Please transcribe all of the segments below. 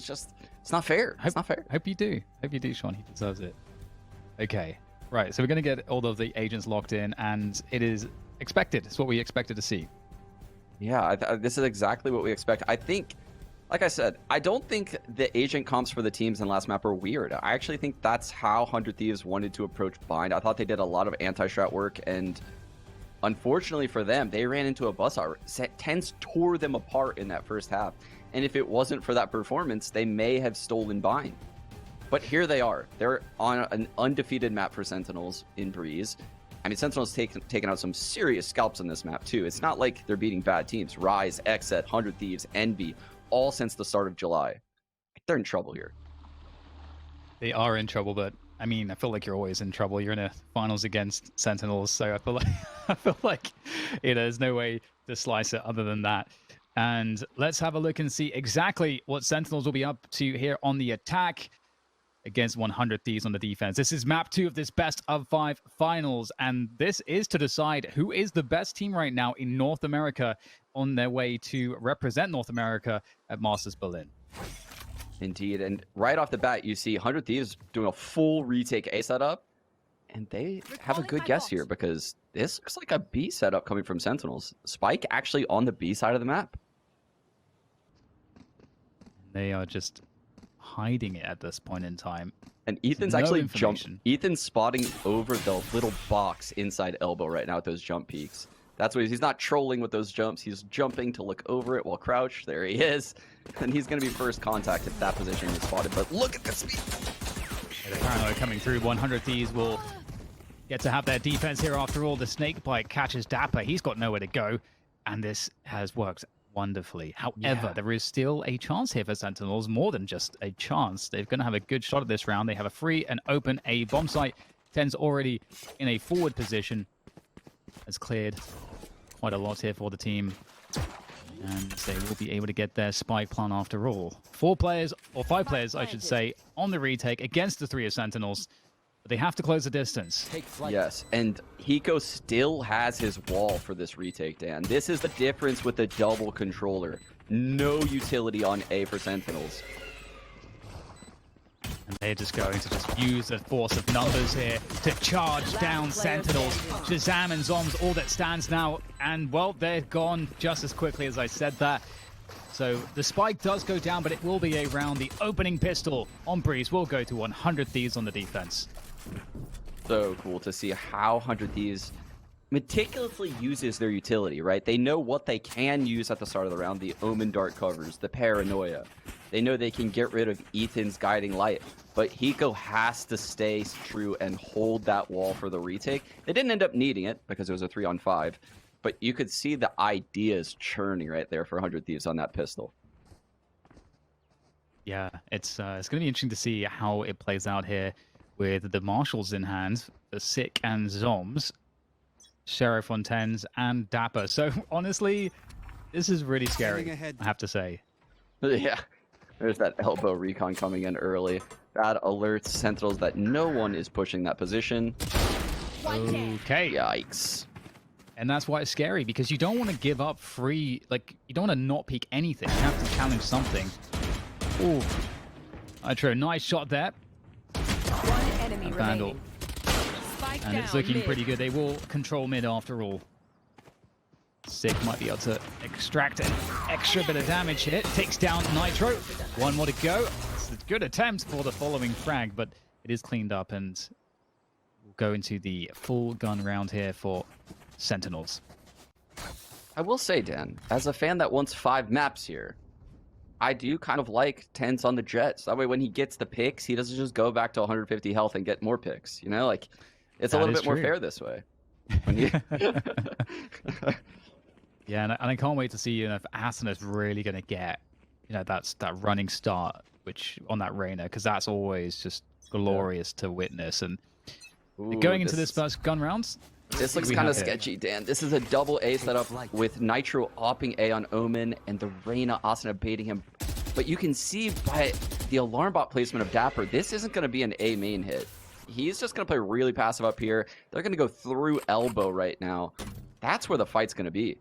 It's just, it's not fair. It's not fair. Hope you do, Sean. He deserves it. Okay, right. So we're going to get all of the agents locked in, and it is expected. It's what we expected to see. Yeah, this is exactly what we expect. I think, like I said, I don't think the agent comps for the teams in last map are weird. I actually think that's how 100 Thieves wanted to approach Bind. I thought they did a lot of anti-strat work, and unfortunately for them, they ran into a buzzsaw. TenZ tore them apart in that first half, and if it wasn't for that performance, they may have stolen Bind. But here they are. They're on an undefeated map for Sentinels in Breeze. I mean, Sentinels taking out some serious scalps on this map, too. It's not like they're beating bad teams. Rise, Xset, 100 Thieves, Envy, all since the start of July. They're in trouble here. They are in trouble, but I mean, I feel like you're always in trouble. You're in a finals against Sentinels, so I feel like there's no way to slice it other than that. And let's have a look and see exactly what Sentinels will be up to here on the attack against 100 Thieves on the defense. This is map 2 of this best of 5 finals, and this is to decide who is the best team right now in North America on their way to represent North America at Masters Berlin. Indeed, and right off the bat, you see 100 Thieves doing a full retake A setup, and they have a good guess here because this looks like a B setup coming from Sentinels. Spike actually on the B side of the map. They are just hiding it at this point in time. And Ethan's actually Ethan's spotting over the little box inside elbow right now with those jump peaks. That's what he's not trolling with those jumps. He's jumping to look over it while crouched. There he is. And he's going to be first contact if that position is spotted. But look at the speed. The paranoia coming through. 100 Thieves will get to have their defense here. After all, the snake bite catches Dapper. He's got nowhere to go. And this has worked wonderfully. However, there is still a chance here for Sentinels, more than just a chance. They're going to have a good shot at this round. They have a free and open A bomb site. TenZ already in a forward position. Has cleared quite a lot here for the team. And they will be able to get their spike plan after all. 4 players, or 5 players, I should say, on the retake against the 3 of Sentinels. But they have to close the distance. Yes, and Hiko still has his wall for this retake, Dan. This is the difference with the double controller. No utility on A for Sentinels. And they're just going to use the force of numbers here to charge down Sentinels. Shazam and Zombs, all that stands now. And, well, they're gone just as quickly as I said that. So the spike does go down, but it will be a round. The opening pistol on Breeze will go to 100 Thieves on the defense. So cool to see how 100 Thieves meticulously uses their utility, right? They know what they can use at the start of the round, the Omen Dart covers, the Paranoia. They know they can get rid of Ethan's Guiding Light, but Hiko has to stay true and hold that wall for the retake. They didn't end up needing it because it was a 3-on-5, but you could see the ideas churning right there for 100 Thieves on that pistol. Yeah, it's going to be interesting to see how it plays out here with the Marshals in hand, the Sick and Zombs, Sheriff on TenZ, and Dapper. So, honestly, this is really scary, I have to say. Yeah, there's that elbow recon coming in early. That alerts Sentinels that no one is pushing that position. Okay. Yikes. And that's why it's scary, because you don't want to give up free, like, you don't want to not peek anything. You have to challenge something. Ooh. Nitro, nice shot there. One enemy Vandal. Spike And it's down looking mid. pretty good. They will control mid after all. Sick might be able to extract an extra bit of damage here. Takes down Nitro. 1 more to go. It's a good attempt for the following frag, but it is cleaned up, and we'll go into the full gun round here for Sentinels. I will say, Dan, as a fan that wants 5 maps here, I do kind of like TenZ on the Jets. That way when he gets the picks, he doesn't just go back to 150 health and get more picks. You know, like, it's a little bit more fair this way. Yeah, and I can't wait to see, if Aston is really going to get, that running start, which on that Reyna, because that's always just glorious to witness. And going into this first gun rounds, this looks kind of sketchy, Dan. This is a double A setup with Nitro opping A on Omen and the Reyna Asuna baiting him. But you can see by the alarm bot placement of Dapper, this isn't going to be an A main hit. He's just going to play really passive up here. They're going to go through elbow right now. That's where the fight's going to be.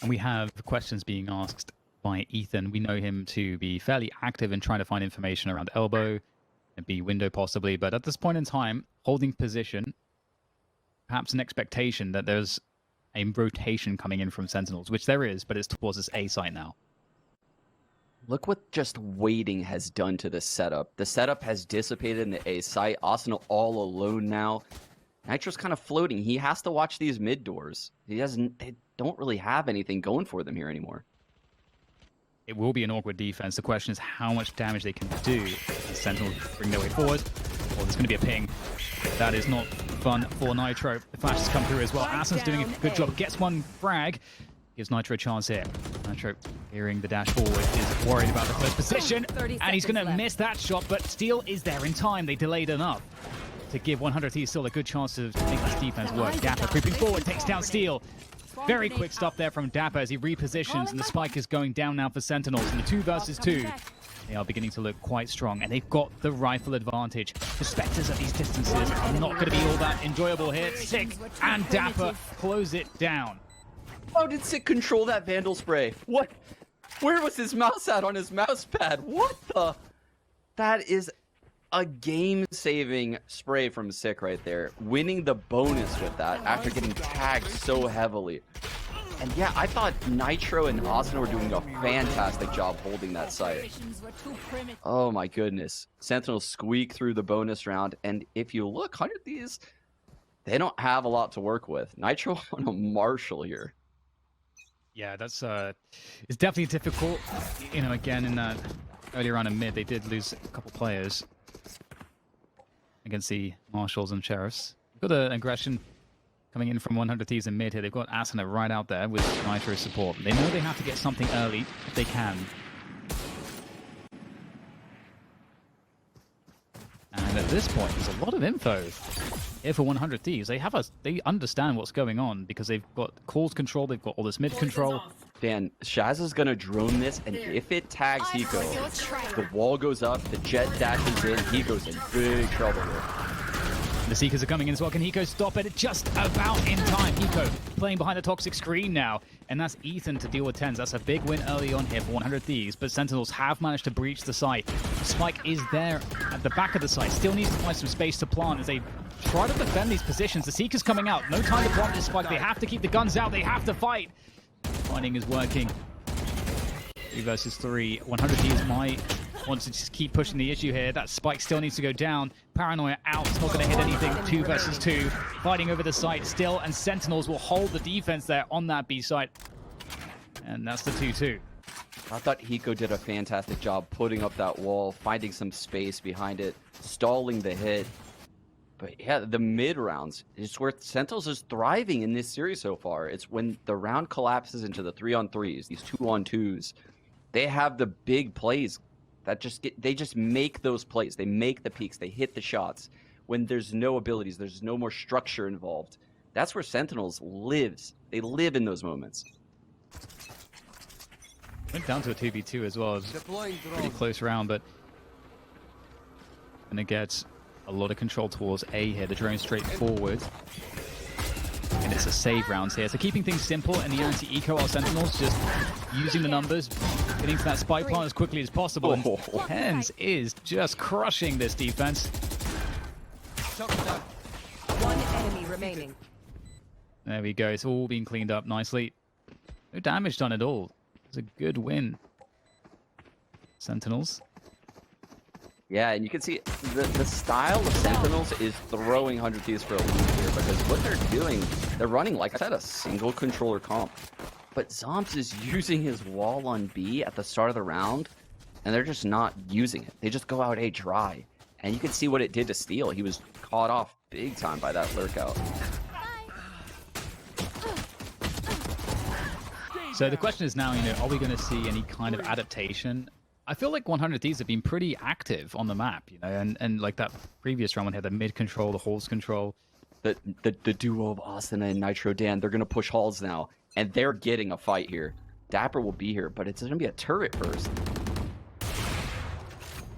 And we have questions being asked by Ethan. We know him to be fairly active in trying to find information around elbow and B window possibly, but at this point in time, holding position, perhaps an expectation that there's a rotation coming in from Sentinels, which there is, but it's towards this A site now. Look what just waiting has done to the setup. The setup has dissipated in the A site. Arsenal all alone now. Nitro's kind of floating. He has to watch these mid doors. They don't really have anything going for them here anymore. It will be an awkward defense. The question is how much damage they can do as Sentinels bring their way forward. Or there's going to be a ping. That is not fun for Nitro. The flash has come through as well. Assen's doing a good job. Gets one frag. Gives Nitro a chance here. Nitro, hearing the dash forward, is worried about the first position. And he's going to miss that shot, but Steel is there in time. They delayed enough to give 100 Thieves still a good chance to make this defense work. Dapper creeping forward, takes down Steel. Very quick stuff there from Dapper as he repositions, and the spike is going down now for Sentinels. And the 2 versus 2, they are beginning to look quite strong, and they've got the rifle advantage. The Spectres at these distances are not going to be all that enjoyable here. Sick and Dapper close it down. How did Sick control that Vandal spray? What? Where was his mouse at on his mouse pad? What the? That is a game-saving spray from Sick right there. Winning the bonus with that after getting tagged so heavily. And yeah, I thought Nitro and Austin were doing a fantastic job holding that site. Oh my goodness. Sentinels squeak through the bonus round, and if you look, 100 Thieves, they don't have a lot to work with. Nitro on a Marshall here. Yeah, that's it's definitely difficult. You know, again, in that earlier on in mid, they did lose a couple players against the Marshals and Sheriffs. Got an aggression coming in from 100 Thieves in mid here. They've got Asana right out there with Nitro's support. They know they have to get something early if they can. And at this point, there's a lot of info here for 100 Thieves. They understand what's going on because they've got calls control, they've got all this mid control. Dan, Shaz is gonna drone this, and if it tags Hiko, the wall goes up, the jet dashes in, he goes in big trouble here. The Seekers are coming in as well. Can Hiko stop it? Just about in time. Hiko playing behind the toxic screen now. And that's Ethan to deal with tens. That's a big win early on here for 100 Thieves. But Sentinels have managed to breach the site. Spike is there at the back of the site. Still needs to find some space to plant as they try to defend these positions. The Seekers coming out. No time to plant this Spike. They have to keep the guns out. They have to fight. Fighting is working. 3 versus 3. 100 Thieves might want to just keep pushing the issue here. That Spike still needs to go down. Paranoia out. It's not going to hit anything. 2 versus 2. Fighting over the site still. And Sentinels will hold the defense there on that B site. And that's the 2-2. I thought Hiko did a fantastic job putting up that wall, finding some space behind it, stalling the hit. But yeah, the mid rounds is where Sentinels is thriving in this series so far. It's when the round collapses into the 3-on-3s, these 2-on-2s. They have the big plays that they just make those plays. They make the peaks. They hit the shots. When there's no abilities, there's no more structure involved. That's where Sentinels lives. They live in those moments. Went down to a 2v2 as well. It was a pretty close round, but gonna get a lot of control towards A here. The drone straight forward. And it's a save rounds here. So keeping things simple and the anti-eco while Sentinels just using the numbers, getting to that spike plant as quickly as possible. And Hens is just crushing this defense. 1 enemy remaining. There we go. It's all being cleaned up nicely. No damage done at all. It's a good win. Sentinels. Yeah, and you can see the style of Sentinels is throwing 100 Thieves for a loop here, because what they're doing, they're running, like I said, a single controller comp. But Zomps is using his wall on B at the start of the round, and they're just not using it. They just go out A dry. And you can see what it did to Steel. He was caught off big time by that lurk out. So the question is now, are we going to see any kind of adaptation? I feel like 100 Thieves have been pretty active on the map, and like that previous round when they had the mid control, the halls control. The duo of Austin and Nitro Dan, they're going to push halls now, and they're getting a fight here. Dapper will be here, but it's going to be a turret first.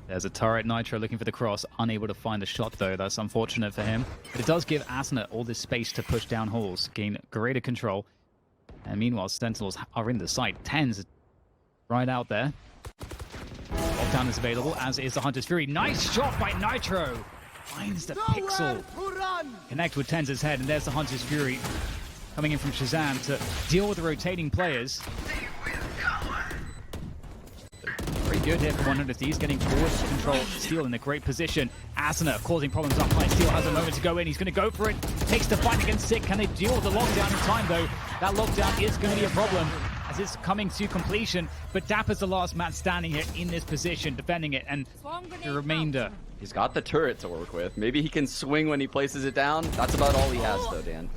There's a turret. Nitro looking for the cross, unable to find the shot though. That's unfortunate for him. But it does give Asana all this space to push down halls, gain greater control. And meanwhile, Sentinels are in the site. Tens right out there. Lockdown is available, as is the Hunter's Fury. Nice shot by Nitro. Finds the pixel. Connect with Tenz's head, and there's the Hunter's Fury coming in from Shazam to deal with the rotating players. Pretty good here for 100 Thieves, getting forward to control Steel in a great position. Asuna causing problems up high. Steel has a moment to go in. He's going to go for it. Takes the fight against Sick. Can they deal with the lockdown in time, though? That lockdown is going to be a problem as it's coming to completion. But Dapper's the last man standing here in this position, defending it. And the remainder. He's got the turret to work with. Maybe he can swing when he places it down. That's about all he has, though, Dan.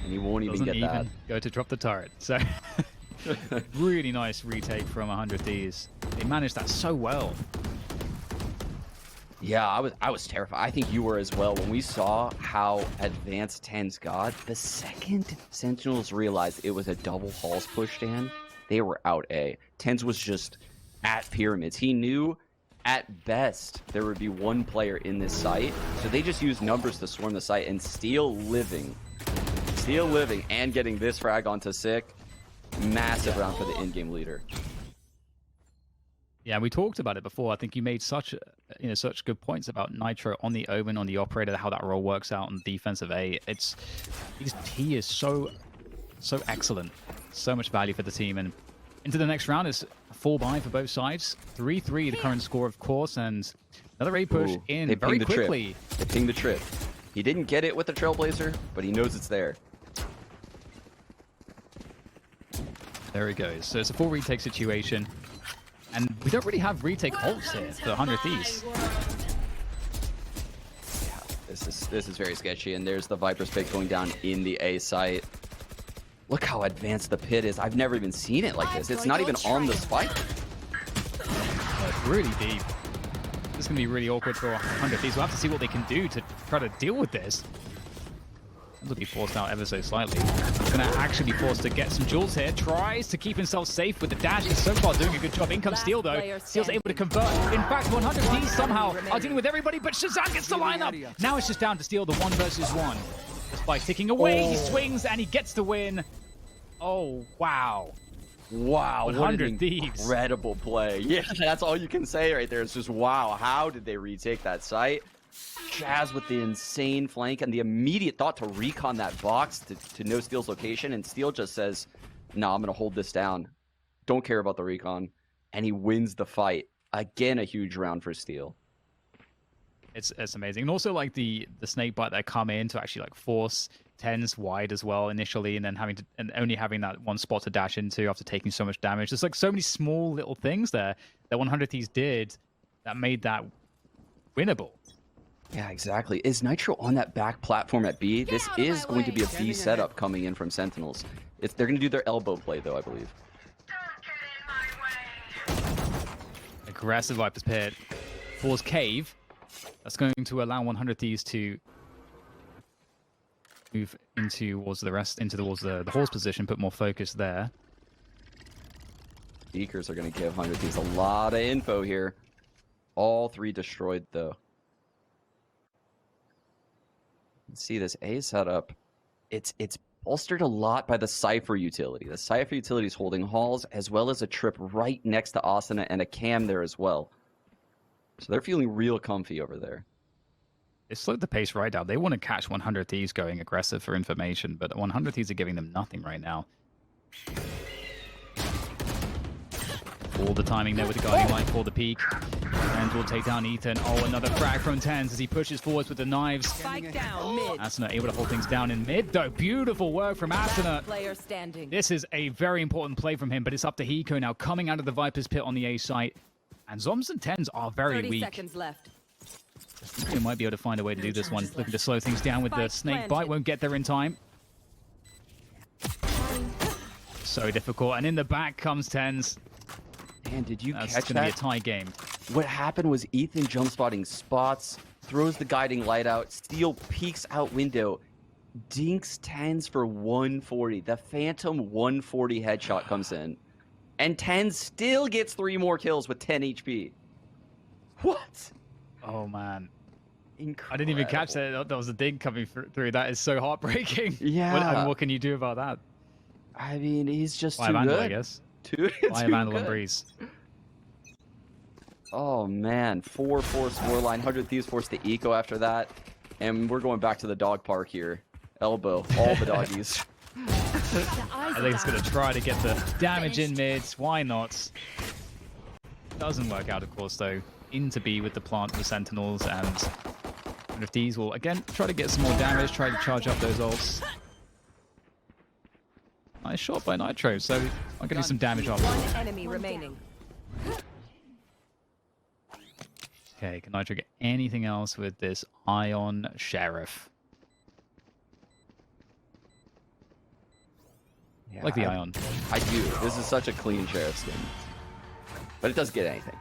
And he won't even get that. Go to drop the turret. So really nice retake from 100 Thieves. They managed that so well. Yeah, I was terrified. I think you were as well. When we saw how advanced Tens got, the second Sentinels realized it was a double halls push, Dan, they were out A. Tens was just at pyramids. He knew at best there would be one player in this site, so they just used numbers to swarm the site, and Steel living and getting this frag onto Sick. Massive round for the in-game leader. Yeah, we talked about it before. I think you made such good points about Nitro on the Omen, on the Operator, how that role works out on defensive A. He is so excellent, so much value for the team. And into the next round is a 4-buy for both sides. 3-3 the current score, of course, and another A push in very quickly. They pinged the trip. He didn't get it with the Trailblazer, but he knows it's there. There he goes. So it's a full retake situation. And we don't really have retake ults here for 100 Thieves. Yeah, this is very sketchy. And there's the Viper's pick going down in the A site. Look how advanced the pit is. I've never even seen it like this. It's not even on the spike. It's really deep. This is going to be really awkward for 100 Thieves. We'll have to see what they can do to try to deal with this. Will be forced out ever so slightly. He's going to actually be forced to get some jewels here. Tries to keep himself safe with the dash. He's so far doing a good job. In comes Steel, though. Steel's able to convert. In fact, 100 Thieves somehow are dealing with everybody, but Shazam gets the lineup. Now it's just down to Steel, the 1 versus 1. The spike ticking away. He swings, and he gets the win. Oh, wow. Wow, 100 Thieves. Incredible play. Yeah, that's all you can say right there. It's just, wow, how did they retake that site? Jazz with the insane flank and the immediate thought to recon that box to know Steel's location, and Steel just says, no, I'm going to hold this down. Don't care about the recon. And he wins the fight. Again, a huge round for Steel. It's amazing. And also like the snake bite that come in to actually like force Tens wide as well initially, and then only having that one spot to dash into after taking so much damage. There's like so many small little things there that 100 Thieves did that made that winnable. Yeah, exactly. Is Nitro on that back platform at B? This is going to be a B setup coming in from Sentinels. They're going to do their elbow play, though, I believe. Aggressive Viper's Pit. Force Cave. That's going to allow 100 Thieves to move towards the horse position, put more focus there. Beakers are going to give 100 Thieves a lot of info here. All 3 destroyed, though. See this A setup, it's bolstered a lot by the Cypher utility. The Cypher utility is holding halls as well as a trip right next to Asuna and a cam there as well. So they're feeling real comfy over there. They slowed the pace right down. They want to catch 100 Thieves going aggressive for information, but 100 Thieves are giving them nothing right now. All the timing there with the guiding light for the peak. And will take down Ethan. Oh, another frag from Tens as he pushes forwards with the knives. Spike down mid. Asuna able to hold things down in mid, though. Beautiful work from Asuna. Player standing. This is a very important play from him, but it's up to Hiko now, coming out of the Viper's Pit on the A site. And Zoms and Tens are very 30 weak. seconds left. He might be able to find a way to do this one. Looking to slow things down with the snake bite. Won't get there in time. So difficult. And in the back comes Tens. Man, did you That's catch that? It's going to be a tie game. What happened was Ethan jump spotting spots, throws the guiding light out, Steel peeks out window, dinks Tens for 140. The Phantom 140 headshot comes in. And Tens still gets 3 more kills with 10 HP. What? Oh, man. Incredible. I didn't even catch that. That was a dig coming through. That is so heartbreaking. Yeah. What can you do about that? I mean, he's just too Vandal, good. I guess. Too Fire Vandal and good. Breeze. Oh man, 4-4 scoreline. 100 Thieves forced the eco after that, and we're going back to the dog park here. Elbow, all the doggies. I think it's going to try to get the damage in mids. Why not? Doesn't work out, of course, though. Into B with the plant for Sentinels, and if these will, again, try to get some more damage, try to charge up those ults. Nice shot by Nitro, so I'm going to do some damage off. One enemy remaining. Okay, can Nitro get anything else with this Ion Sheriff? Yeah, Like the Ion. I do. This is such a clean Sheriff skin. But it doesn't get anything.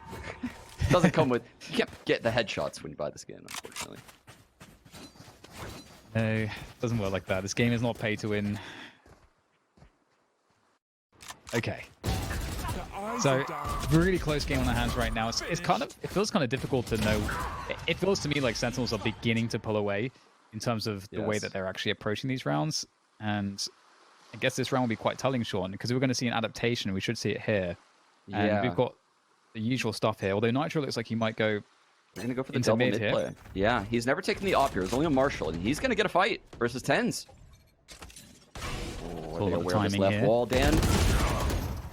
It doesn't come with... You can't get the headshots when you buy the skin, unfortunately. No, doesn't work like that. This game is not pay to win. Okay. So, really close game on our hands right now. It's kind of... It feels kind of difficult to know. It feels to me like Sentinels are beginning to pull away in terms of the way that they're actually approaching these rounds. And I guess this round will be quite telling, Sean, because we're going to see an adaptation. We should see it here. And we've got the usual stuff here. Although Nitro looks like he might go... We're going to go for the double mid play. Yeah, he's never taken the op here. It's only a Marshall, and he's going to get a fight versus 10s. Oh, are they aware of this left wall, Dan?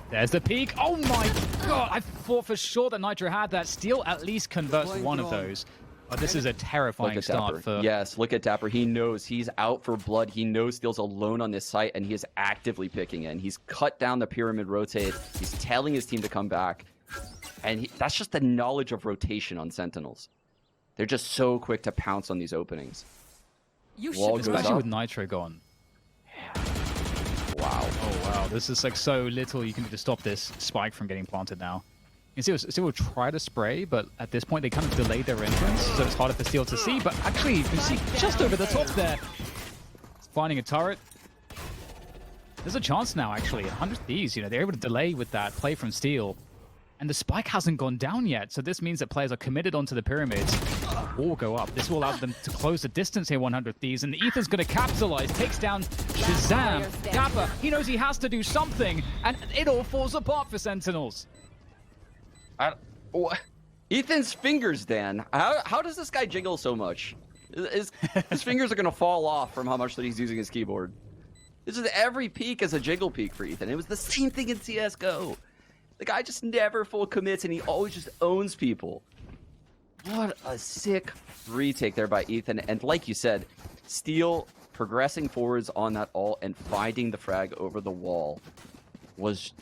There's the peak. Oh my god! I thought for sure that Nitro had that. Steel at least converts one of those. But this is a terrifying start for... Yes, look at Dapper. He knows he's out for blood. He knows Steel's alone on this site, and he is actively picking in. He's cut down the pyramid rotate. He's telling his team to come back. And that's just the knowledge of rotation on Sentinels. They're just so quick to pounce on these openings. Wall goes especially up. With Nitro gone. Wow. Oh, wow. This is like so little you can do to stop this spike from getting planted now. You can see Steel will try to spray, but at this point they kind of delayed their entrance, so it's harder for Steel to see. But actually, you can see just over the top there. Finding a turret. There's a chance now, actually. 100 Thieves, you know, they're able to delay with that play from Steel. And the spike hasn't gone down yet, so this means that players are committed onto the pyramids or go up. This will allow them to close the distance here, 100 Thieves, and Ethan's going to capitalize, takes down Shazam. Dapper, he knows he has to do something, and it all falls apart for Sentinels. Ethan's fingers, Dan. How does this guy jiggle so much? His fingers are going to fall off from how much that he's using his keyboard. This is every peak is a jiggle peak for Ethan. It was the same thing in CSGO. The guy just never full commits, and he always just owns people. What a sick retake there by Ethan. And like you said, Steel progressing forwards on that ult and finding the frag over the wall was...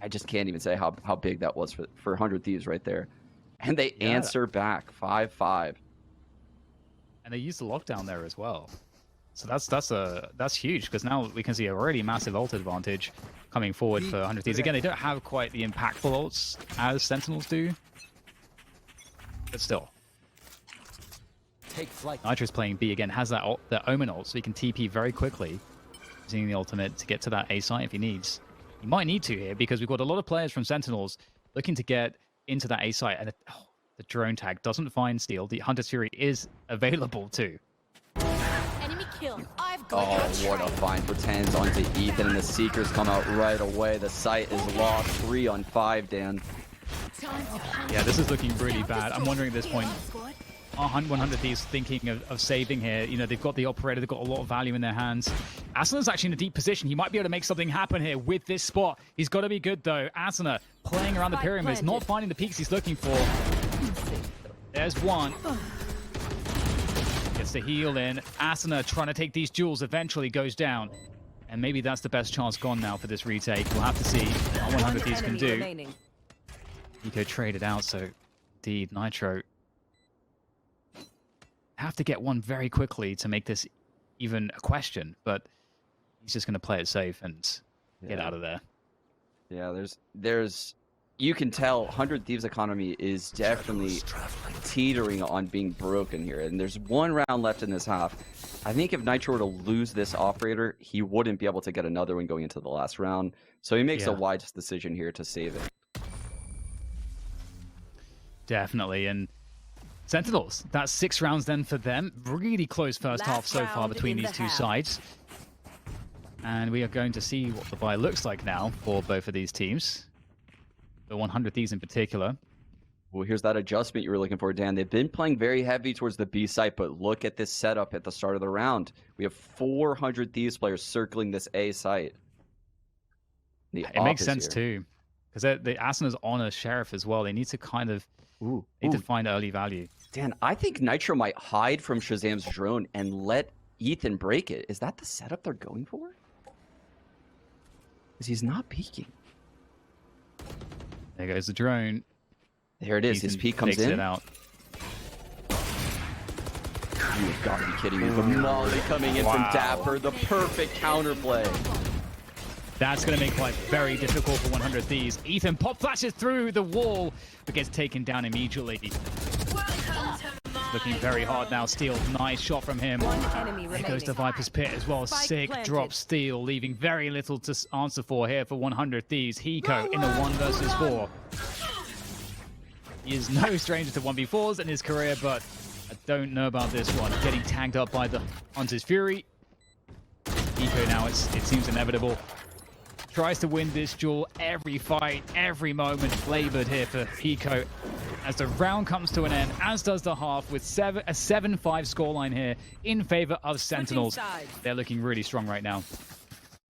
I just can't even say how big that was for 100 Thieves right there. And they answer back 5-5. And they used the lockdown there as well. So that's huge, because now we can see a really massive ult advantage coming forward for 100 Thieves. Again, they don't have quite the impactful ults as Sentinels do, but still. Take flight. Nitro's playing B again, has that Omen ult, so he can TP very quickly, using the ultimate to get to that A site if he needs. He might need to here, because we've got a lot of players from Sentinels looking to get into that A site, and the drone tag doesn't find Steel. The Hunter's Fury is available too. Oh, what a find for 10s onto Ethan, and the Seekers come out right away. The site is lost. 3 on 5, Dan. Yeah, this is looking really bad. I'm wondering at this point, are 100 Thieves thinking of saving here? You know, they've got the operator, they've got a lot of value in their hands. Asana's actually in a deep position. He might be able to make something happen here with this spot. He's got to be good, though. Asana playing around the pyramids, not finding the peaks he's looking for. There's one. Gets the heal in. Asana trying to take these jewels eventually goes down. And maybe that's the best chance gone now for this retake. We'll have to see what 100 Thieves can do. Nico traded out, so indeed, Nitro have to get one very quickly to make this even a question, but he's just going to play it safe and get out of there. Yeah, there's you can tell 100 Thieves economy is definitely teetering on being broken here, and there's one round left in this half. I think if Nitro were to lose this operator, he wouldn't be able to get another one going into the last round, so he makes a wise decision here to save it. Definitely, and Sentinels, that's 6 rounds then for them. Really close first half so far between these two sides. And we are going to see what the buy looks like now for both of these teams. The 100 Thieves in particular. Well, here's that adjustment you were looking for, Dan. They've been playing very heavy towards the B site, but look at this setup at the start of the round. We have 400 Thieves players circling this A site. It makes sense too, because the Asena's on a Sheriff as well. They need to kind of to find early value. Dan, I think Nitro might hide from Shazam's drone and let Ethan break it. Is that the setup they're going for? Because he's not peeking. There goes the drone. There it is. Ethan His peek comes in. It out. You've got to be kidding me. The Molly coming in from Dapper. The perfect counterplay. That's going to make life very difficult for 100 Thieves. Ethan pop flashes through the wall, but gets taken down immediately. Looking very hard now. Steel, nice shot from him. One enemy There goes to Viper's Pit as well. Spike Sick planted. drop Steel, leaving very little to answer for here for 100 Thieves. Hiko in the 1 versus 4. He is no stranger to 1v4s in his career, but I don't know about this one. Getting tagged up by the Hunter's Fury. Hiko now, it seems inevitable. Tries to win this duel. Every fight, every moment flavored here for Hiko as the round comes to an end, as does the half, with a 7-5 scoreline here in favor of Sentinels. They're looking really strong right now.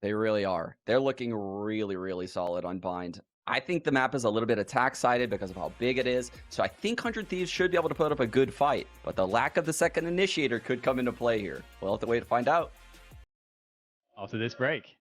They really are. They're looking really, really solid on Bind. I think the map is a little bit attack-sided because of how big it is, so I think 100 Thieves should be able to put up a good fight, but the lack of the second initiator could come into play here. We'll have to wait to find out. After this break.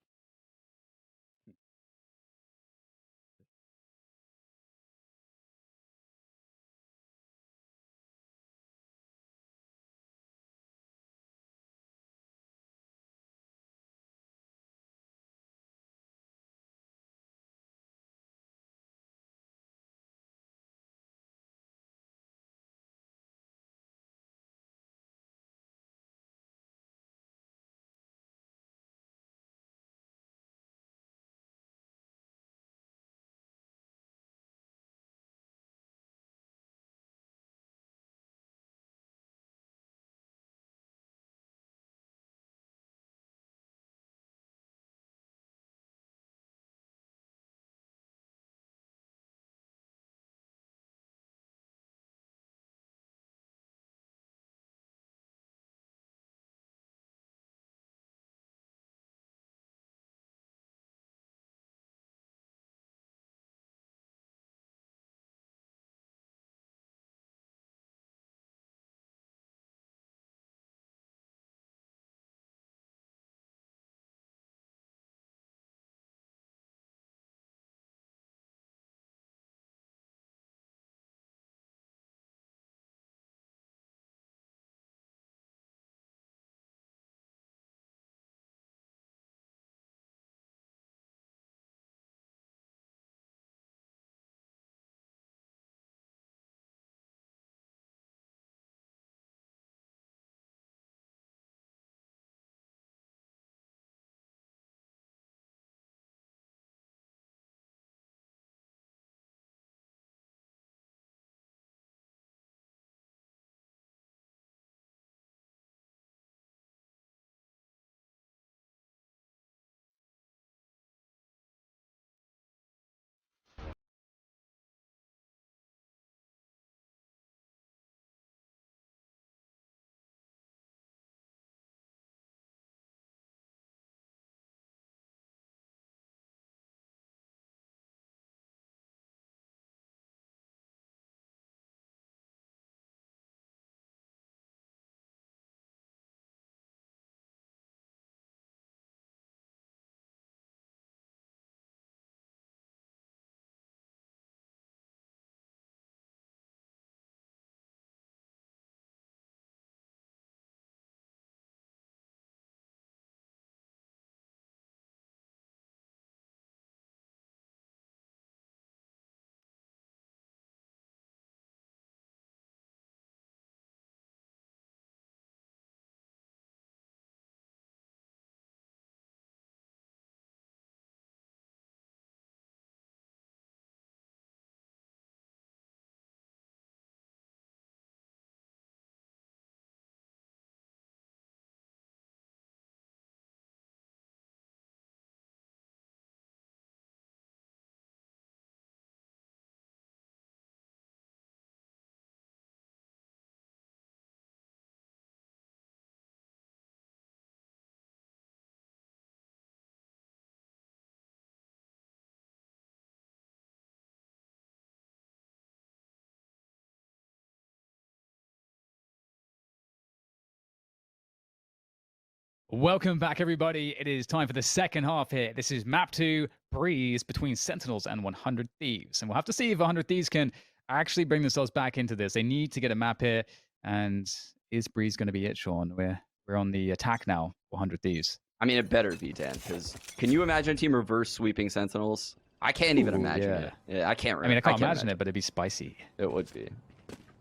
Welcome back, everybody. It is time for the second half here. This is map 2, Breeze, between Sentinels and 100 Thieves. And we'll have to see if 100 Thieves can actually bring themselves back into this. They need to get a map here. And is Breeze going to be it, Sean? We're on the attack now, 100 Thieves. I mean, it better be, Dan, because can you imagine a team reverse sweeping Sentinels? I can't even imagine it. Yeah, I can't. I mean, I can't imagine it, but it'd be spicy. It would be.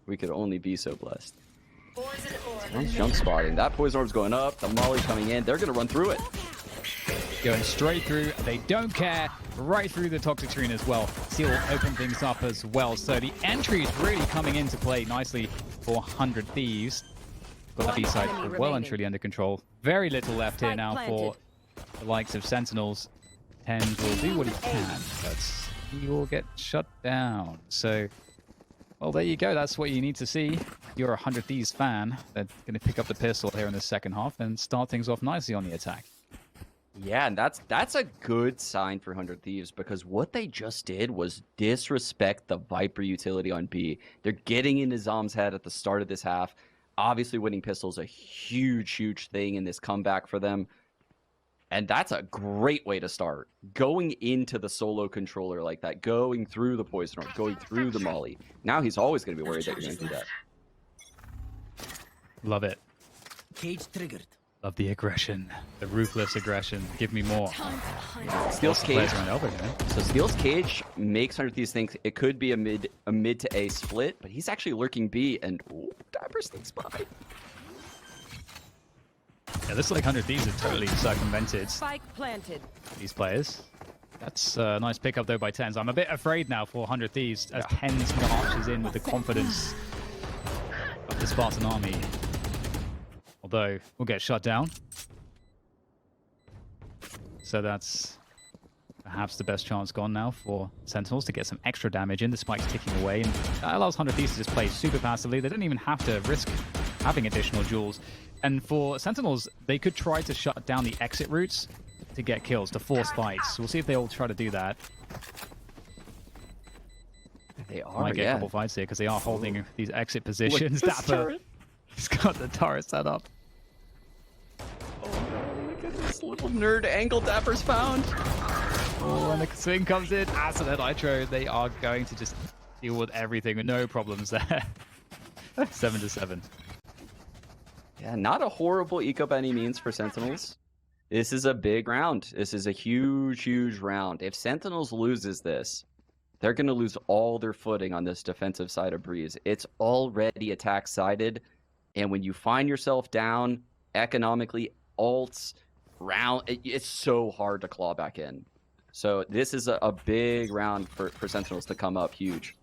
We could only be so blessed. One's jump spotting. That poison orb's going up. The molly's coming in. They're going to run through it. Going straight through. They don't care. Right through the toxic screen as well. Seal will open things up as well. So the entry is really coming into play nicely for 100 Thieves. Got the B side well and truly under control. Very little left here now for the likes of Sentinels. Tens will do what he can, but he will get shut down. So, well, there you go. That's what you need to see. You're a 100 Thieves fan. They're going to pick up the pistol here in the second half and start things off nicely on the attack. Yeah, and that's a good sign for 100 Thieves, because what they just did was disrespect the Viper utility on B. They're getting into Zom's head at the start of this half. Obviously, winning pistol is a huge, huge thing in this comeback for them. And that's a great way to start. Going into the solo controller like that, going through the poison orb, going through the molly. Now he's always going to be worried that you're going to do that. Love it. Cage triggered. Love the aggression, the ruthless aggression. Give me more. Steel's Cage. Over, so Steel's Cage makes 100 Thieves think it could be a mid to A split, but he's actually lurking B, and Dapper sneaks by. Yeah, this like 100 Thieves have totally circumvented Spike planted. these players. That's a nice pickup though by Tens. I'm a bit afraid now for 100 Thieves as Tens marches in with the confidence of the Spartan army. Although we'll get shut down. So that's perhaps the best chance gone now for Sentinels to get some extra damage in. The spike's ticking away, and that allows 100 Thieves to just play super passively. They don't even have to risk having additional jewels. And for Sentinels, they could try to shut down the exit routes to get kills, to force fights. We'll see if they all try to do that. They are, Might get a couple fights here because they are holding these exit positions. Dapper, he's got the turret set up. Oh no, look at this little nerd angle Dapper's found. Oh, and the swing comes in. Acid and Nitro, they are going to just deal with everything with no problems there. 7-7. Yeah, not a horrible eco by any means for Sentinels. This is a big round. This is a huge, huge round. If Sentinels loses this, they're going to lose all their footing on this defensive side of Breeze. It's already attack-sided, and when you find yourself down economically, ults, round, it's so hard to claw back in. So this is a big round for Sentinels to come up huge.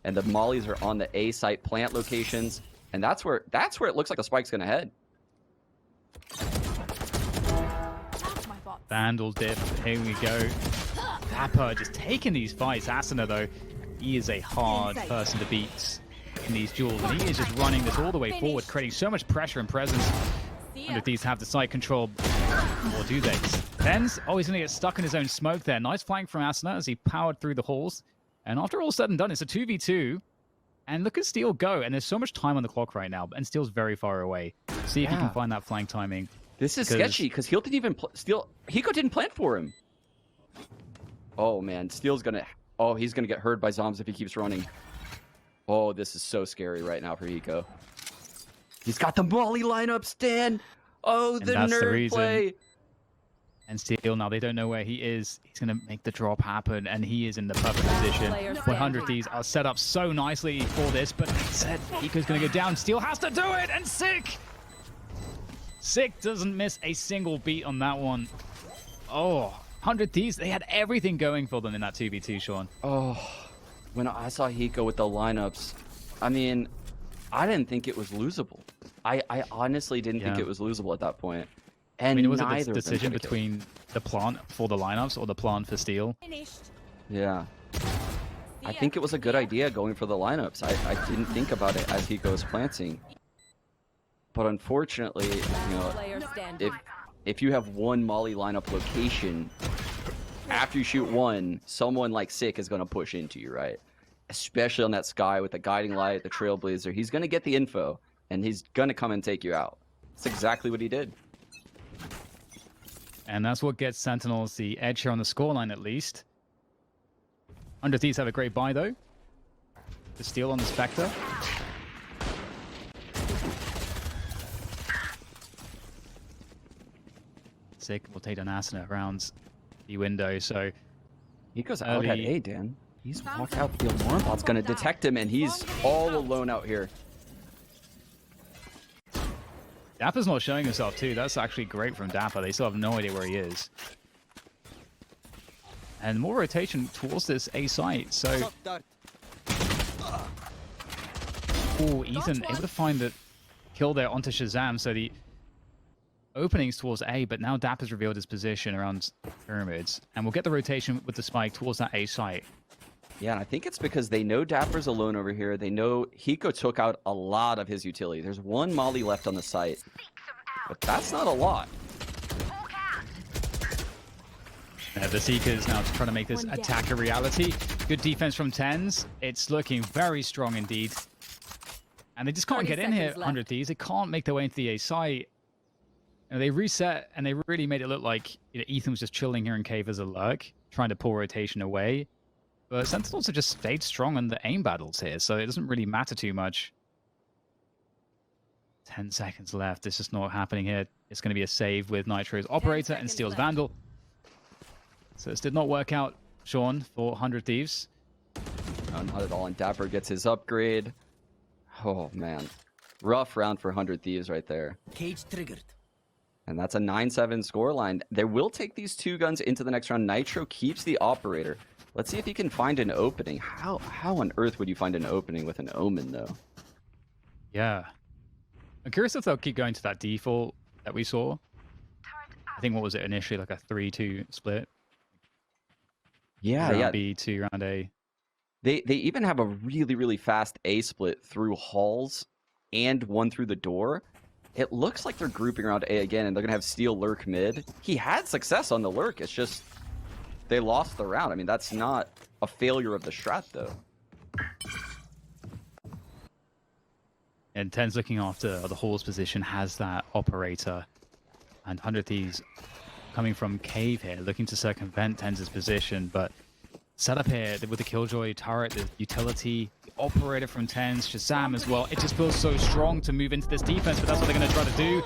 And the mollies are on the A site plant locations. And that's where it looks like the spike's gonna head. Vandal dip. Here we go. Dapper just taking these fights. Asuna, though, he is a hard person to beat in these duels. And he is just running this all the way forward, creating so much pressure and presence. And if these have the site control, or do they? Tens, oh, he's gonna get stuck in his own smoke there. Nice flank from Asuna as he powered through the halls. And after all said and done, it's a 2v2. And look at Steel go, and there's so much time on the clock right now, and Steel's very far away. See if you can find that flank timing. This is sketchy, because Heal didn't even Hiko didn't plant for him. Oh man, Steel's gonna, he's gonna get heard by Zombs if he keeps running. Oh, this is so scary right now for Hiko. He's got the molly lineup, Stan. Oh, the nerd play. And Steel now, they don't know where he is. He's going to make the drop happen, and he is in the perfect position. 100 Thieves are set up so nicely for this, but that said, Hiko's going to go down. Steel has to do it, and Sick doesn't miss a single beat on that one. Oh, 100 Thieves, they had everything going for them in that 2v2, Sean. Oh, when I saw Hiko with the lineups, I mean, I didn't think it was losable. I honestly didn't think it was losable at that point. And I mean, it was a decision between the plant for the lineups or the plant for Steel. Yeah. I think it was a good idea going for the lineups. I didn't think about it as he goes planting. But unfortunately, you know, if you have one molly lineup location, after you shoot one, someone like Sick is going to push into you, right? Especially on that Sky with the guiding light, the Trailblazer. He's going to get the info, and he's going to come and take you out. That's exactly what he did. And that's what gets Sentinels the edge here on the scoreline, at least. 100 Thieves have a great buy, though. The steal on the Spectre. Sick will take down Asuna around the window, so... He goes out at A, Dan. He's walked out the alarm bot's gonna detect him, and he's all alone out here. Dapper's not showing himself, too. That's actually great from Dapper. They still have no idea where he is. And more rotation towards this A site, so... Oh, Ethan able to find the kill there onto Shazam, so the openings towards A, but now Dapper's revealed his position around pyramids, and we'll get the rotation with the spike towards that A site. Yeah, and I think it's because they know Dapper's alone over here. They know Hiko took out a lot of his utility. There's one molly left on the site, but that's not a lot. The Seekers now trying to make this attack a reality. Good defense from Tens. It's looking very strong indeed. And they just can't get in here, 100 Thieves. They can't make their way into the A site. And they reset, and they really made it look like Ethan was just chilling here in cave as a lurk, trying to pull rotation away. But Sentinels have just stayed strong on the aim battles here, so it doesn't really matter too much. 10 seconds left. This is not happening here. It's going to be a save with Nitro's Operator and steals Vandal. So this did not work out, Sean, for 100 Thieves. No, not at all. And Dapper gets his upgrade. Oh, man. Rough round for 100 Thieves right there. Cage triggered. And that's a 9-7 scoreline. They will take these two guns into the next round. Nitro keeps the Operator. Let's see if he can find an opening. How on earth would you find an opening with an Omen, though? Yeah. I'm curious if they'll keep going to that default that we saw. I think, what was it initially, like a 3-2 split? Yeah, round yeah. B to round A. They even have a really, really fast A split through halls and one through the door. It looks like they're grouping around A again, and they're going to have Steel lurk mid. He had success on the lurk. It's just they lost the round. I mean, that's not a failure of the strat, though. And Ten's looking after the Hall's position, has that Operator. And 100 Thieves coming from cave here, looking to circumvent Ten's position, but set up here with the Killjoy turret, the utility, the Operator from Ten's, Shazam as well. It just feels so strong to move into this defense, but that's what they're going to try to do.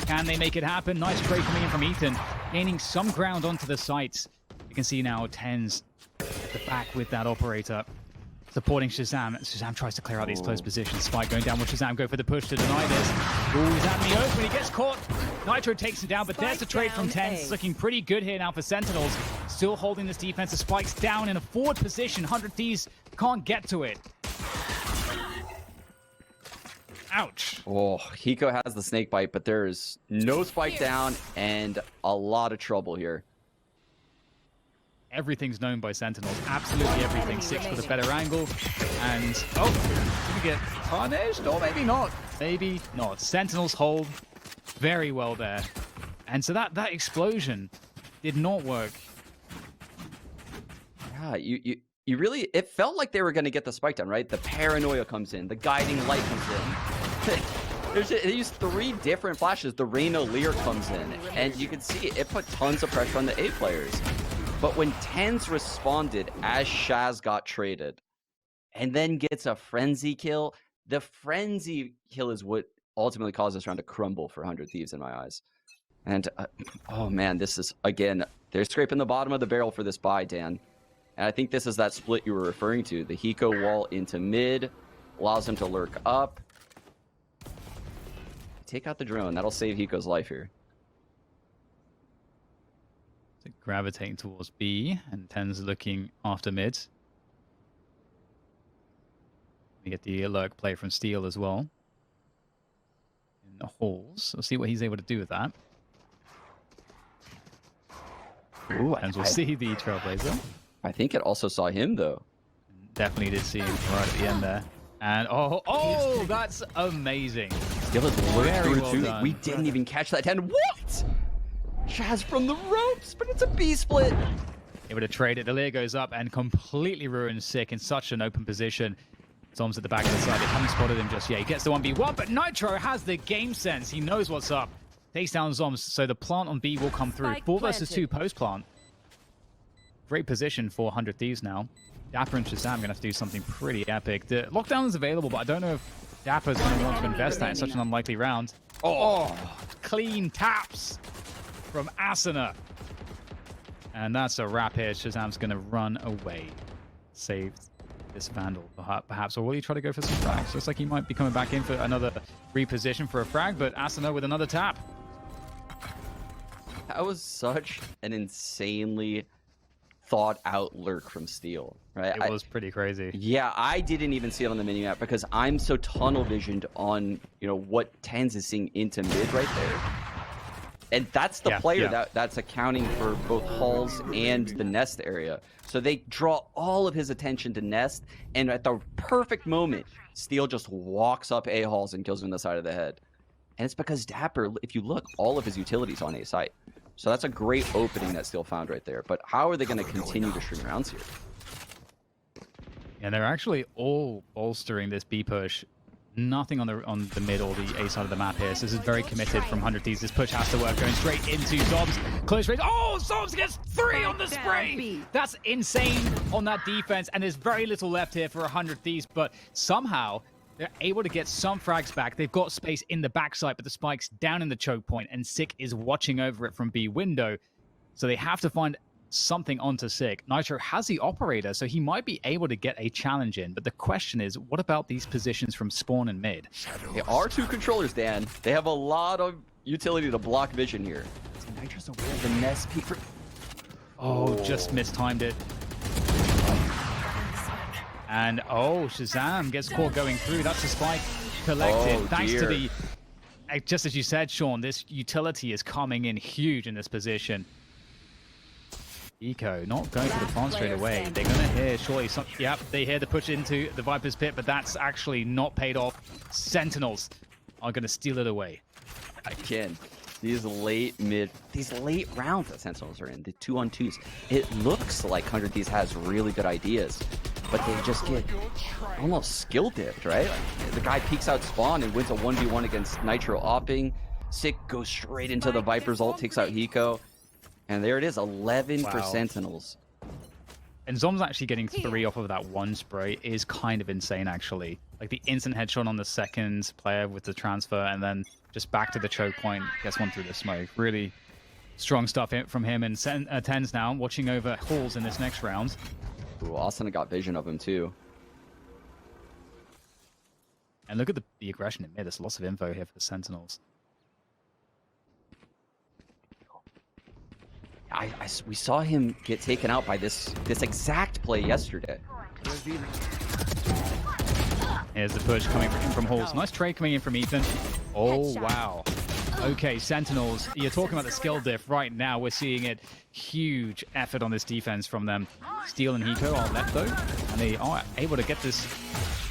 Can they make it happen? Nice trade coming in from Ethan, gaining some ground onto the sites. You can see now Ten's at the back with that Operator, supporting Shazam. Shazam tries to clear out these close positions. Spike going down with Shazam, go for the push to deny this. Ooh, he's out in the open, he gets caught. Nitro takes him down, but there's the trade from Tens. It's looking pretty good here now for Sentinels. Still holding this defense. The Spike's down in a forward position. 100 Thieves can't get to it. Ouch. Oh, Hiko has the snake bite, but there is no spike down and a lot of trouble here. Everything's known by Sentinels. Absolutely everything. Six with a better angle. And, oh, did we get punished? Or maybe not. Maybe not. Sentinels hold very well there. And so that explosion did not work. Yeah, you really, it felt like they were going to get the spike down, right? The paranoia comes in, the guiding light comes in. They used 3 different flashes. The Reyna Lear comes in, and you can see it put tons of pressure on the A players. But when Tens responded as Shaz got traded, and then gets a frenzy kill, the frenzy kill is what ultimately caused this round to crumble for 100 Thieves in my eyes. And, oh man, this is, again, they're scraping the bottom of the barrel for this buy, Dan. And I think this is that split you were referring to. The Hiko wall into mid, allows him to lurk up. Take out the drone. That'll save Hiko's life here. Gravitating towards B, and Ten's looking after mid. We get the lurk play from Steel as well. In the halls. We'll see what he's able to do with that. Ooh, Tens will see the Trailblazer. I think it also saw him, though. Definitely did see him right at the end there. And, oh, that's amazing. Steel is very well done. We didn't even catch that 10. What? Shaz from the ropes, but it's a B split. Able to trade it. The Lear goes up and completely ruins Sick in such an open position. Tom's at the back of the side. They haven't spotted him just yet. He gets the 1v1, but Nitro has the game sense. He knows what's up. takes down Zombs. So the plant on B will come through. Spike 4 versus 2 planted. post-plant. Great position for 100 Thieves now. Dapper and Shazam going to have to do something pretty epic. The lockdown is available, but I don't know if Dapper's going to want to invest that in such an unlikely round. Oh, clean taps from Asuna. And that's a wrap here. Shazam's going to run away. Saved this Vandal, perhaps. Or will he try to go for some frags? Looks like he might be coming back in for another reposition for a frag, but Asuna with another tap. That was such an insanely thought out lurk from Steel, right? It was pretty crazy. Yeah, I didn't even see it on the mini map because I'm so tunnel visioned on, you know, what Tens is seeing into mid right there. And that's the player that's accounting for both halls and the nest area. So they draw all of his attention to nest, and at the perfect moment, Steel just walks up A halls and kills him in the side of the head. And it's because Dapper, if you look, all of his utilities on A site. So that's a great opening that Steel found right there. But how are they going to continue to string rounds here? And they're actually all bolstering this B push. Nothing on the mid or the A side of the map here. So this is very committed from 100 Thieves. This push has to work. Going straight into Zobs. Close range. Oh, Zobs gets 3 on the spray. That's insane on that defense. And there's very little left here for 100 Thieves. But somehow they're able to get some frags back. They've got space in the backside, but the spike's down in the choke point, and Sick is watching over it from B window. So they have to find something onto Sick. Nitro has the operator, so he might be able to get a challenge in. But the question is, what about these positions from spawn and mid? They are 2 controllers, Dan. They have a lot of utility to block vision here. So Nitro's aware of the nest peek for... Oh, just mistimed it. And Shazam gets caught going through. That's a spike collected. Thanks to the, just as you said, Sean, this utility is coming in huge in this position. Eco not going for the plant straight away. They're going to hear surely some, yep, they hear the push into the Viper's pit, but that's actually not paid off. Sentinels are going to steal it away. Again, these late rounds that Sentinels are in, the 2-on-2s, it looks like 100 Thieves has really good ideas, but they just get almost skill dipped, right? Like, the guy peeks out spawn and wins a 1v1 against Nitro opping. Sick goes straight into the Viper's ult, takes out Hiko. And there it is, 11 for Sentinels. And Zom's actually getting 3 off of that 1 spray is kind of insane, actually. Like the instant headshot on the second player with the transfer, and then just back to the choke point, gets 1 through the smoke. Really strong stuff from him. And Tens now watching over halls in this next round. Ooh, Austin got vision of him too. And look at the aggression in mid. There's lots of info here for the Sentinels. We saw him get taken out by this exact play yesterday. Here's the push coming from halls. Nice trade coming in from Ethan. Oh, wow. Okay, Sentinels, you're talking about the skill diff right now. We're seeing it. Huge effort on this defense from them. Steel and Hiko are left, though, and they are able to get this.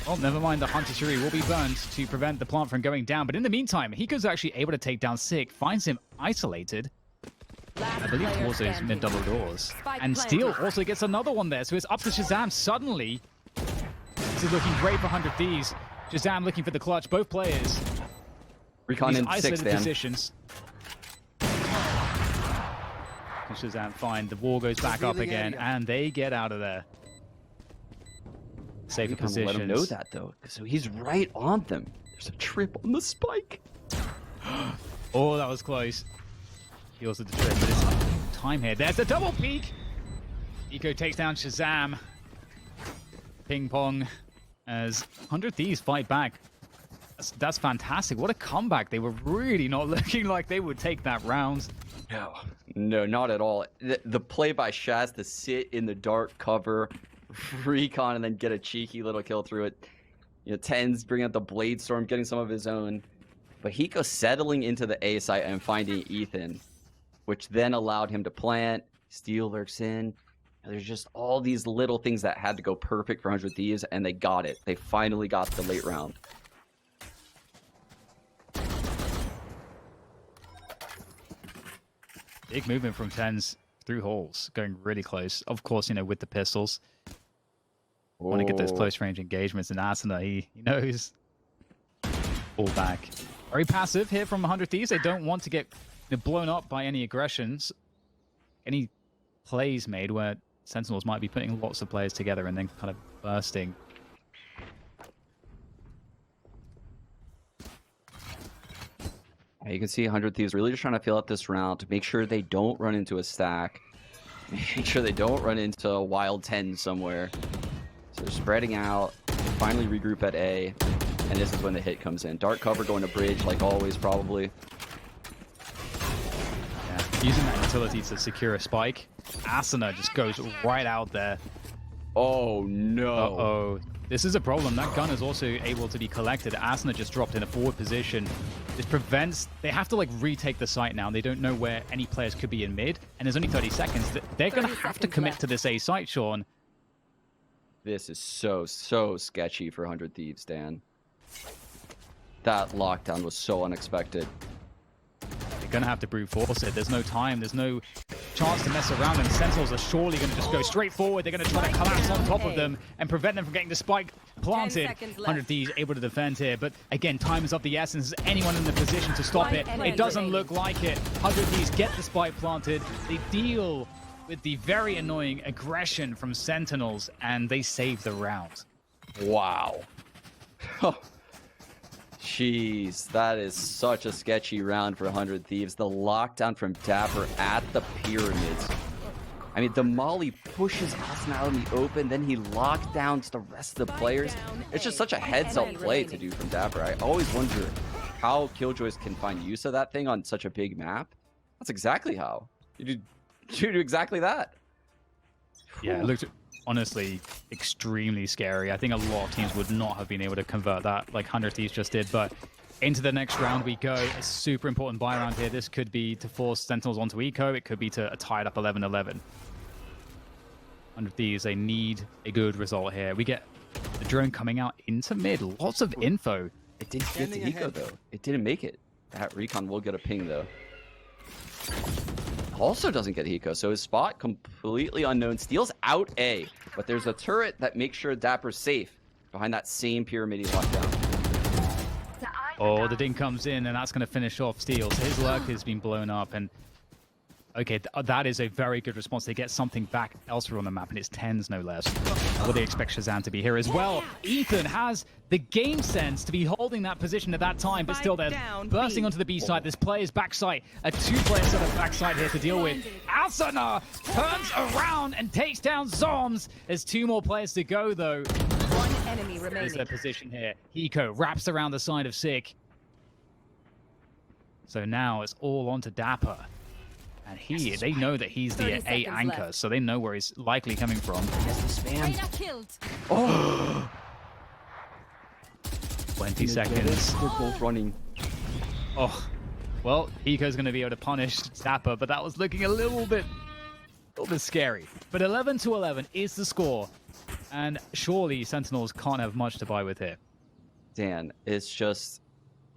Oh, never mind. The Hunter Shuri will be burned to prevent the plant from going down. But in the meantime, Hiko's actually able to take down Sick, finds him isolated. I believe towards those mid double doors. And Steel also gets another one there, so it's up to Shazam suddenly. This is looking great for 100 Thieves. Shazam looking for the clutch, both players. Recon in 6, Dan. Positions. Shazam fine. The wall goes back up again, and they get out of there. Safer positions. Let him know that, though, so he's right on them. There's a trip on the spike. Oh, that was close. He also the trip, but it's time here. There's the double peek. Eco takes down Shazam. Ping pong as 100 Thieves fight back. That's fantastic. What a comeback. They were really not looking like they would take that round. No, not at all. The play by Shaz to sit in the dark cover, recon, and then get a cheeky little kill through it. You know, Tens bringing out the Blade Storm, getting some of his own. But Hiko settling into the A site and finding Ethan, which then allowed him to plant. Steel lurks in. There's just all these little things that had to go perfect for 100 Thieves, and they got it. They finally got the late round. Big movement from Tens through halls, going really close. Of course, you know, with the pistols. Want to get those close range engagements, and Asuna, he knows. All back. Very passive here from 100 Thieves. They don't want to get blown up by any aggressions, any plays made where Sentinels might be putting lots of players together and then kind of bursting. You can see 100 Thieves really just trying to fill out this round to make sure they don't run into a stack. Make sure they don't run into a wild 10 somewhere. So they're spreading out, finally regroup at A, and this is when the hit comes in. Dark cover going to bridge like always, probably. Yeah, using that utility to secure a spike. Asuna just goes right out there. Oh no. Uh-oh. This is a problem. That gun is also able to be collected. Asuna just dropped in a forward position. This prevents... They have to, like, retake the site now. They don't know where any players could be in mid. And there's only 30 seconds. They're going to have to commit to this A site, Sean. This is so sketchy for 100 Thieves, Dan. That lockdown was so unexpected. They're going to have to brute force it. There's no time. There's no chance to mess around. And Sentinels are surely going to just go straight forward. They're going to try to collapse on top of them and prevent them from getting the spike planted. 100 Thieves able to defend here. But again, time is of the essence. Is anyone in the position to stop it? It doesn't look like it. 100 Thieves get the spike planted. They deal with the very annoying aggression from Sentinels, and they save the round. Wow. Jeez, that is such a sketchy round for 100 Thieves. The lockdown from Dapper at the pyramids. I mean, the Molly pushes Asuna out in the open, then he lockdowns the rest of the players. It's just such a heads-up play to do from Dapper. I always wonder how Killjoys can find use of that thing on such a big map. That's exactly how. You do exactly that. Yeah, it looked honestly extremely scary. I think a lot of teams would not have been able to convert that like 100 Thieves just did, but into the next round we go. A super important buy round here. This could be to force Sentinels onto Eco. It could be to tie it up 11-11. 100 Thieves, they need a good result here. We get the drone coming out into mid. Lots of info. It didn't get to Eco, though. It didn't make it. That recon will get a ping, though. Also doesn't get Hiko, so his spot completely unknown. Steals out A, but there's a turret that makes sure Dapper's safe behind that same pyramid he locked down. Oh, the ding comes in, and that's going to finish off Steel. So his lurk has been blown up, and okay, that is a very good response. They get something back elsewhere on the map, and it's 10s no less. Well, they expect Shazam to be here as well. Ethan has the game sense to be holding that position at that time, but still they're bursting onto the B side. This player's backside, a two-player set of backside here to deal with. Asuna turns around and takes down Zoms. There's two more players to go, though. One enemy remaining. There's their position here. Hiko wraps around the side of Sick. So now it's all onto Dapper. And they know that he's the A anchor, so they know where he's likely coming from. Oh! 20 seconds. They're both running. Oh, well, Hiko's going to be able to punish Dapper, but that was looking a little bit scary. But 11-11 is the score, and surely Sentinels can't have much to buy with here. Dan, it's just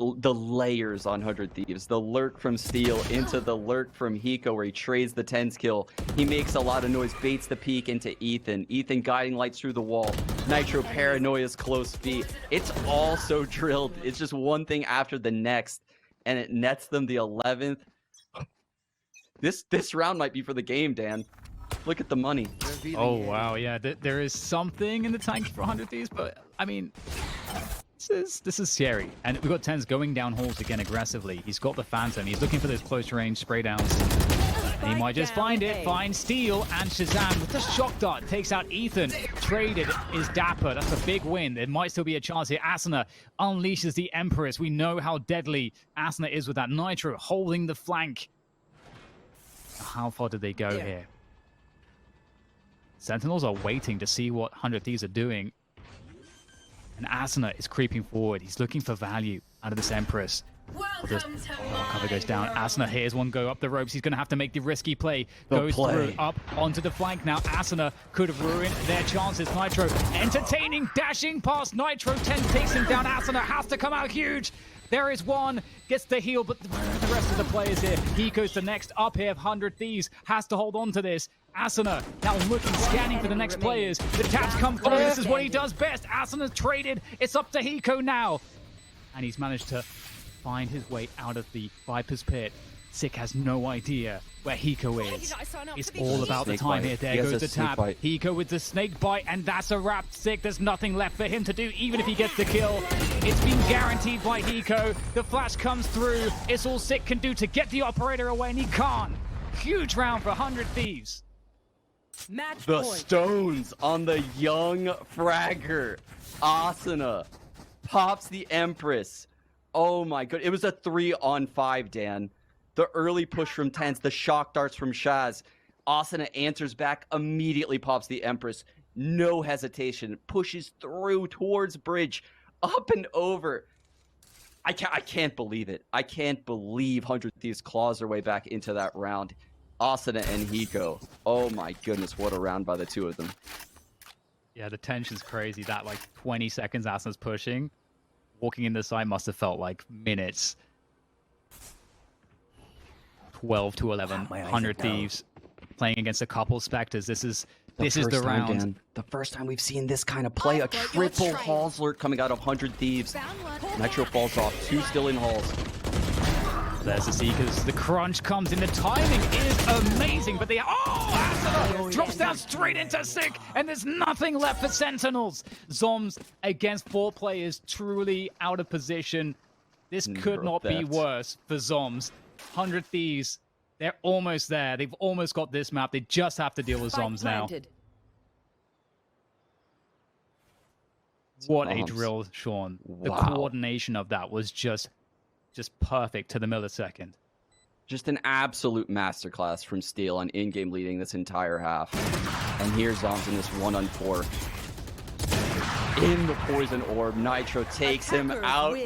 the layers on 100 Thieves. The lurk from Steel into the lurk from Hiko where he trades the 10s kill. He makes a lot of noise, baits the peek into Ethan. Ethan guiding lights through the wall. Nitro Paranoia's close feet. It's all so drilled. It's just one thing after the next, and it nets them the 11th. This round might be for the game, Dan. Look at the money. Oh, wow, yeah. There is something in the tank for 100 Thieves, but, I mean, this is scary. And we've got 10s going down halls again aggressively. He's got the Phantom. He's looking for those close-range spray downs. And he might just find it. Find Steel and Shazam with the shock dart. Takes out Ethan. Traded is Dapper. That's a big win. There might still be a chance here. Asuna unleashes the Empress. We know how deadly Asuna is with that Nitro holding the flank. How far did they go here? Sentinels are waiting to see what 100 Thieves are doing. And Asuna is creeping forward. He's looking for value out of this Empress. Cover goes down. Asuna hears one go up the ropes. He's going to have to make the risky play. Goes through, up onto the flank now. Asuna could ruin their chances. Nitro entertaining, dashing past Nitro. 10 takes him down. Asuna has to come out huge. There is one, gets the heal, but the rest of the players here. Hiko's the next up here. 100 Thieves has to hold on to this. Asuna now looking, scanning for the next players. The taps come through. This is what he does best. Asuna traded. It's up to Hiko now. And he's managed to find his way out of the Viper's pit. Sick has no idea where Hiko is. It's all about the time here. There goes the tap. Hiko with the snake bite, and that's a wrap. Sick, there's nothing left for him to do, even if he gets the kill. It's been guaranteed by Hiko. The flash comes through. It's all Sick can do to get the operator away, and he can't. Huge round for 100 Thieves. Match The point. stones on the young fragger. Asuna pops the Empress. Oh my god. It was a 3-on-5, Dan. The early push from Tense, the shock darts from Shaz. Asuna answers back, immediately pops the Empress. No hesitation. Pushes through towards bridge. Up and over. I can't believe it. I can't believe 100 Thieves claws their way back into that round. Asuna and Hiko. Oh my goodness, what a round by the two of them. Yeah, the tension's crazy. That like 20 seconds Asuna's pushing. Walking in the side must have felt like minutes. 12 to 11, 100 Thieves playing against a couple Spectres. This is the round. Dan, the first time we've seen this kind of play. A triple Halls alert coming out of 100 Thieves. Nitro falls off. 2 still in Halls. There's the Seekers. The crunch comes in. The timing is amazing, but Asuna drops down straight into Sick, and there's nothing left for Sentinels. Zombs against 4 players, truly out of position. This could not be worse for Zombs. 100 Thieves, they're almost there. They've almost got this map. They just have to deal with Zombs now. What a drill, Sean. The coordination of that was just perfect to the millisecond. Just an absolute masterclass from Steel on in-game leading this entire half. And here's Zombs in this 1-on-4. In the poison orb, Nitro takes him out.